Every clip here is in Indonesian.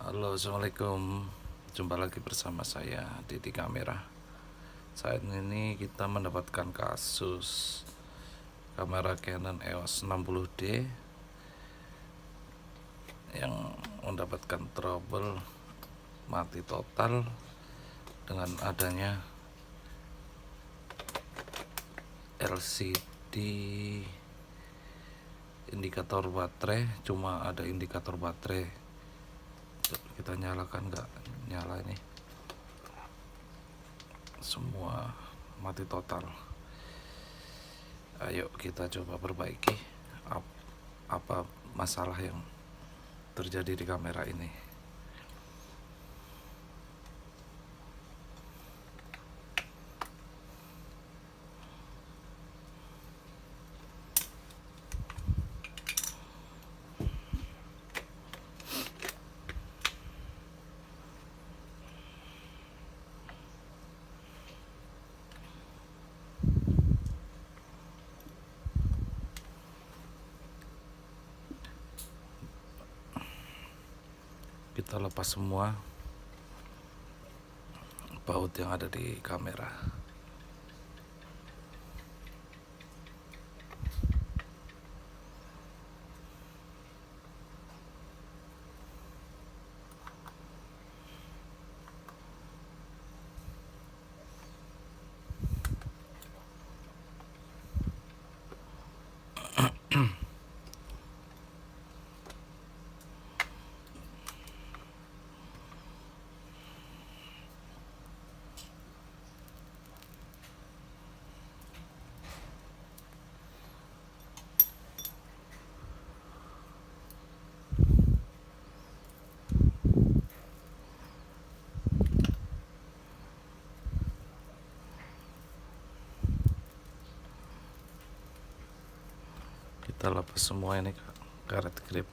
Halo, assalamualaikum. Jumpa lagi bersama saya Didi Kamera. Saat ini kita mendapatkan kasus kamera Canon EOS 60D yang mendapatkan trouble mati total dengan adanya LCD indikator baterai. Cuma ada indikator baterai, kita nyalakan nggak nyala, ini semua mati total. Ayo kita coba perbaiki apa masalah yang terjadi di kamera ini. Kita lepas semua baut yang ada di kamera. Kita lepas semua ini karet grip.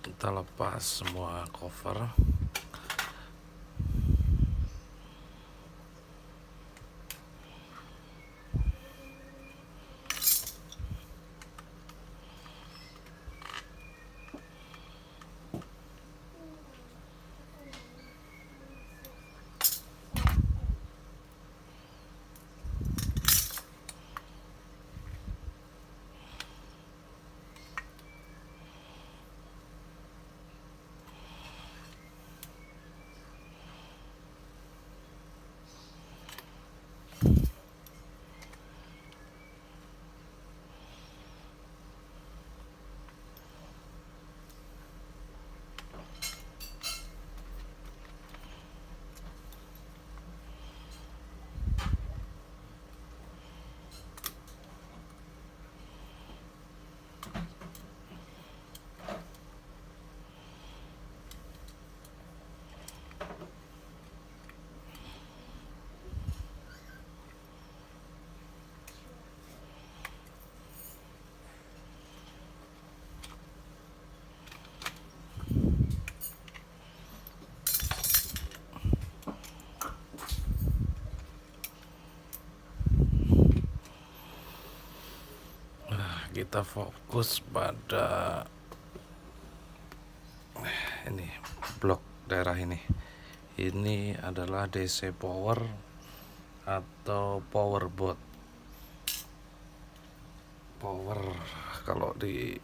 Kita lepas semua cover. Kita fokus pada ini blok daerah ini. Ini adalah DC power atau power board. Power kalau di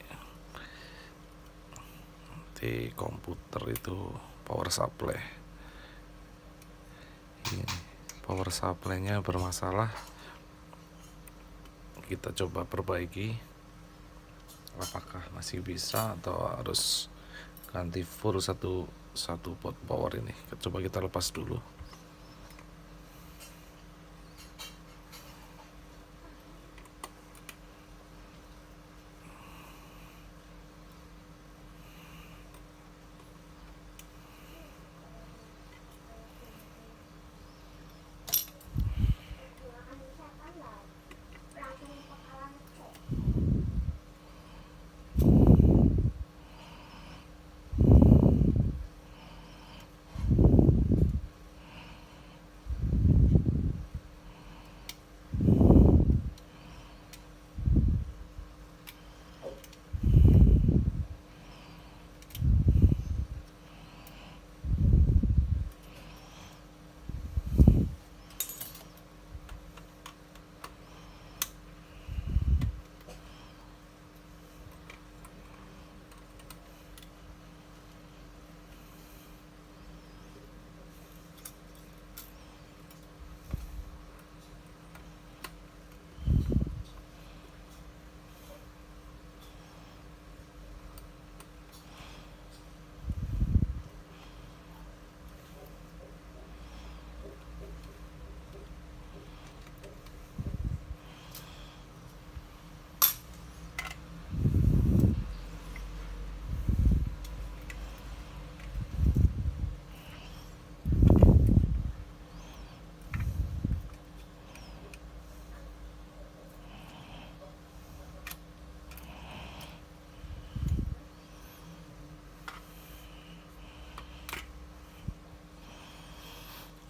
komputer itu power supply. Ini power supply-nya bermasalah. Kita coba perbaiki. Apakah masih bisa atau harus ganti full satu pot power ini. Coba kita lepas dulu.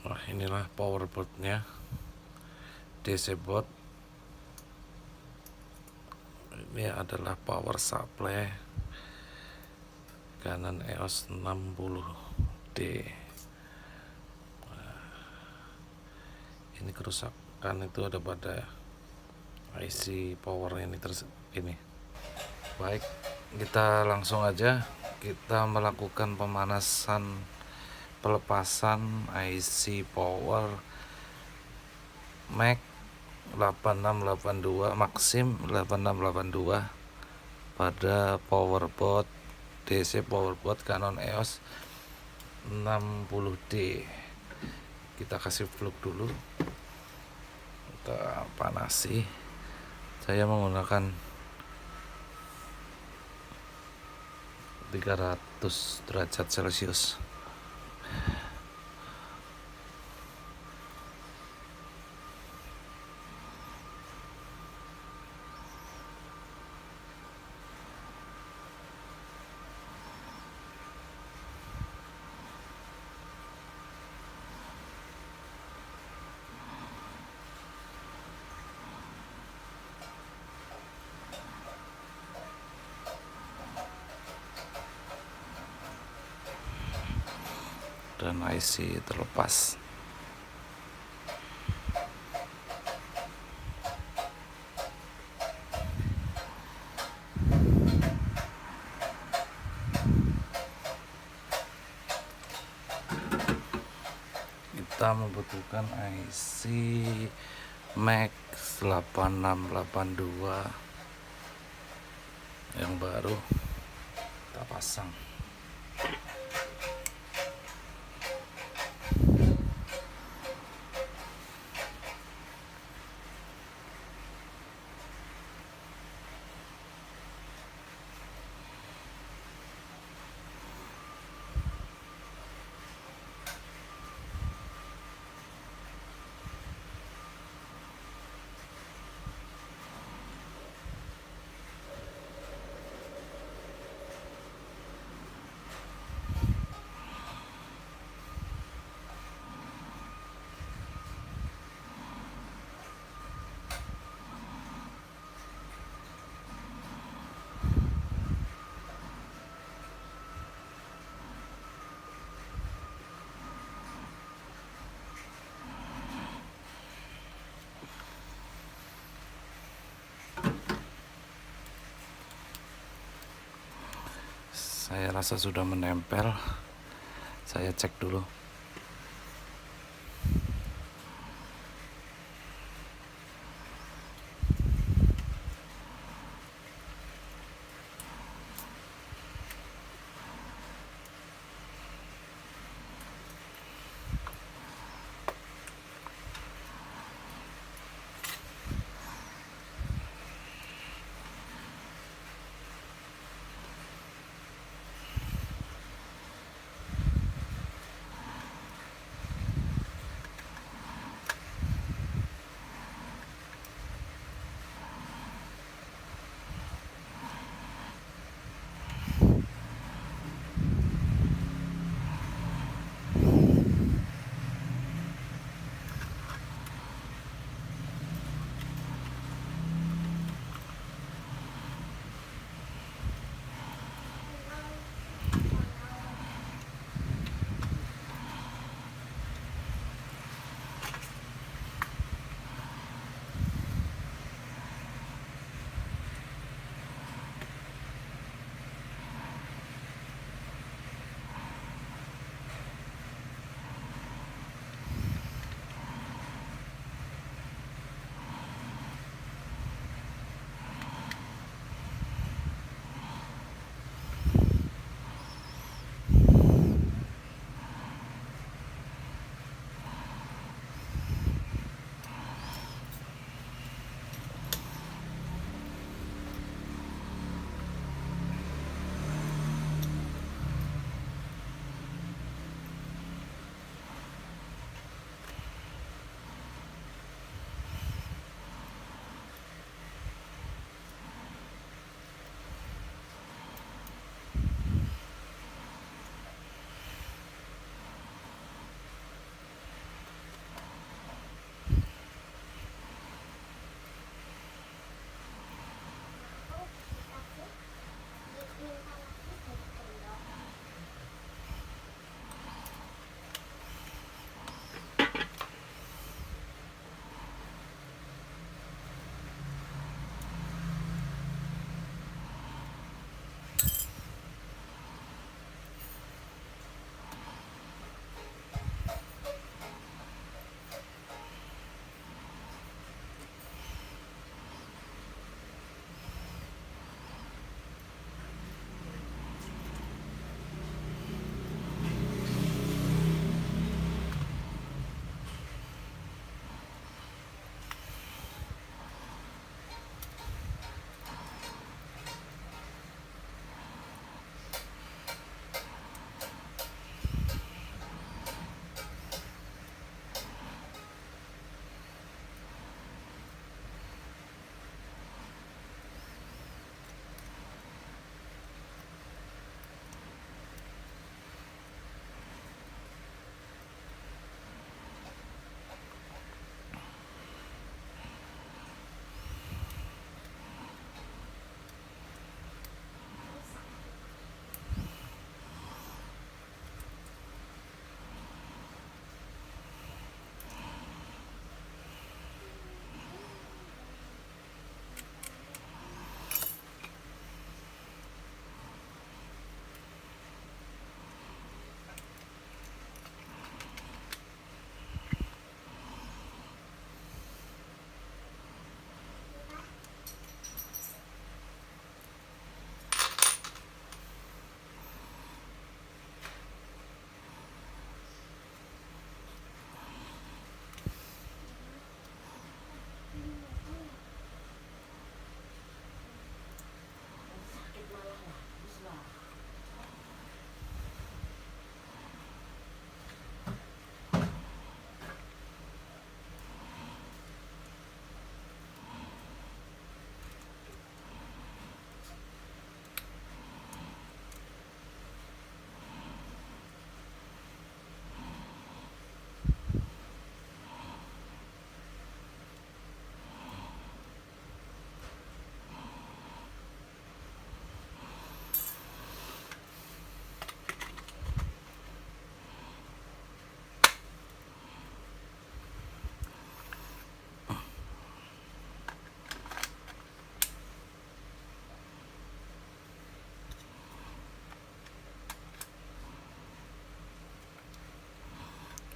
Nah, inilah power boardnya, DC board. Ini adalah power supply Canon EOS 60D. Ini kerusakan itu ada pada IC power ini ini. Baik, kita langsung aja kita melakukan pelepasan IC power Mac 8682 Maxim 8682 pada powerboard DC powerboard Canon EOS 60D. Kita kasih flux dulu, kita panasi. Saya menggunakan 300 derajat Celcius. dan IC terlepas. Kita membutuhkan IC Max 8682 yang baru, kita pasang. Saya rasa sudah menempel. Saya cek dulu.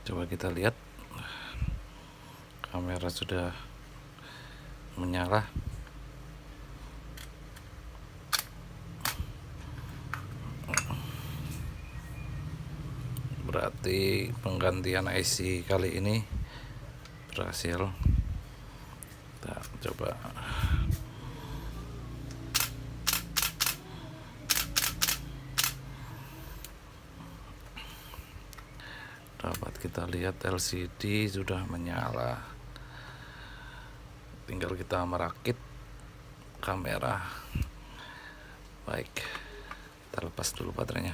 Coba kita lihat, kamera sudah menyala. Berarti penggantian IC kali ini berhasil. Kita coba. Dapat kita lihat LCD sudah menyala. Tinggal kita merakit kamera. Baik, kita lepas dulu baterainya.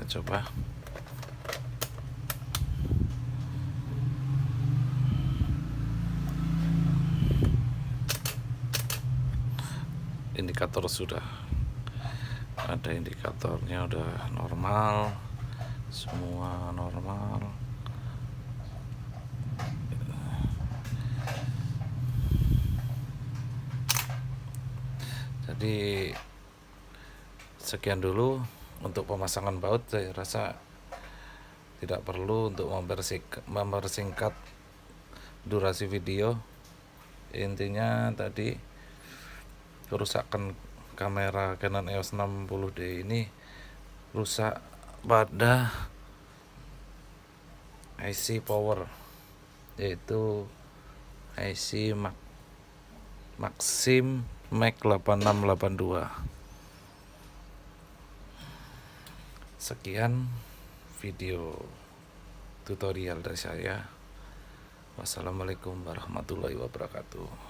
Kita coba. Indikator sudah ada, indikatornya udah normal, semua normal. Jadi sekian dulu untuk pemasangan baut. Saya rasa tidak perlu untuk mempersingkat durasi video. Intinya tadi kerusakan kamera Canon EOS 60D ini rusak pada IC power, yaitu IC Maxim Mac 8682. Sekian video tutorial dari saya. Wassalamualaikum warahmatullahi wabarakatuh.